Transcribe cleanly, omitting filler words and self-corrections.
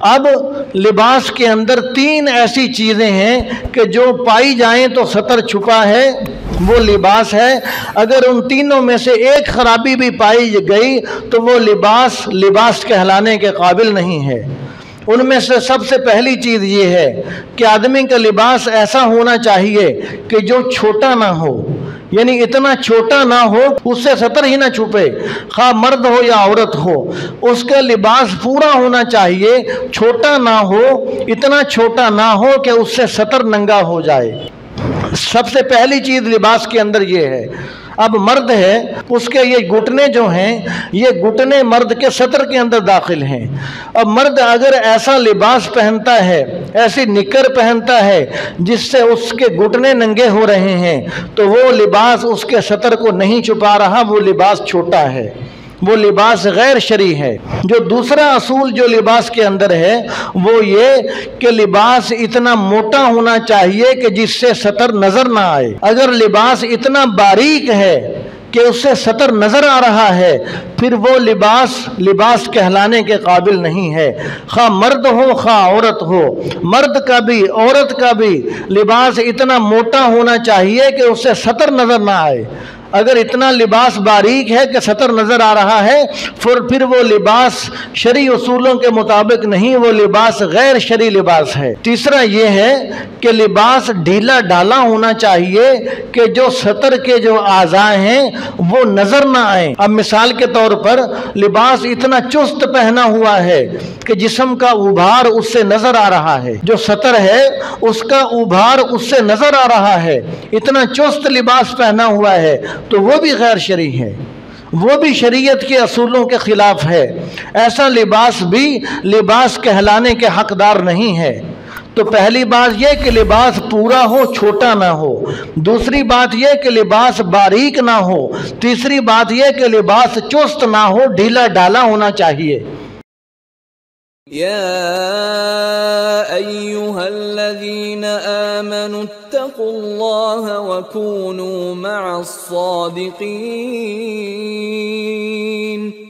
اب لباس کے اندر تین ایسی چیزیں ہیں کہ جو پائی جائیں تو سطر چھپا ہے وہ لباس ہے، اگر ان تینوں میں سے ایک خرابی بھی پائی گئی تو وہ لباس کہلانے کے قابل نہیں ہے۔ ان میں سے سب سے پہلی چیز یہ ہے کہ آدمی کا لباس ایسا ہونا چاہیے کہ جو چھوٹا نہ ہو، یعنی اتنا چھوٹا نہ ہو اس سے سطر ہی نہ چھپے، خواہ مرد ہو یا عورت ہو، اس کا لباس پورا ہونا چاہیے، چھوٹا نہ ہو، اتنا چھوٹا نہ ہو کہ اس سے سطر ننگا ہو جائے۔ سب سے پہلی چیز لباس کے اندر یہ ہے۔ اب مرد ہے، اس کے یہ گھٹنے جو ہیں یہ گھٹنے مرد کے سطر کے اندر داخل ہیں۔ اب مرد اگر ایسا لباس پہنتا ہے، ایسی نکر پہنتا ہے جس سے اس کے گھٹنے ننگے ہو رہے ہیں تو وہ لباس اس کے سطر کو نہیں چھپا رہا، وہ لباس چھوٹا ہے، وہ لباس غیر شرعی ہے۔ جو دوسرا اصول جو لباس کے اندر ہے وہ یہ کہ لباس اتنا موٹا ہونا چاہیے کہ جس سے سطر نظر نہ آئے۔ اگر لباس اتنا باریک ہے کہ اس سے سطر نظر آ رہا ہے پھر وہ لباس کہلانے کے قابل نہیں ہے، خواہ مرد ہو خواہ عورت ہو۔ مرد کا بھی عورت کا بھی لباس اتنا موٹا ہونا چاہیے کہ اس سے سطر نظر نہ آئے۔ اگر اتنا لباس باریک ہے کہ سطر نظر آ رہا ہے پھر وہ لباس شرعی اصولوں کے مطابق نہیں، وہ لباس غیر شرعی لباس ہے۔ تیسرا یہ ہے کہ لباس ڈھیلا ڈھالا ہونا چاہیے کہ جو سطر کے جو اعضاء ہیں وہ نظر نہ آئیں۔ اب مثال کے طور پر لباس اتنا چست پہنا ہوا ہے کہ جسم کا ابھار اس سے نظر آ رہا ہے، جو سطر ہے اس کا ابھار اس سے نظر آ رہا ہے، اتنا چست لباس پہنا ہوا ہے تو وہ بھی غیر شرعی ہے، وہ بھی شریعت کے اصولوں کے خلاف ہے۔ ایسا لباس بھی لباس کہلانے کے حقدار نہیں ہے۔ تو پہلی بات یہ کہ لباس پورا ہو، چھوٹا نہ ہو۔ دوسری بات یہ کہ لباس باریک نہ ہو۔ تیسری بات یہ کہ لباس چست نہ ہو، ڈھیلا ڈھالا ہونا چاہیے۔ يا أيها الذين آمنوا اتقوا الله وكونوا مع الصادقين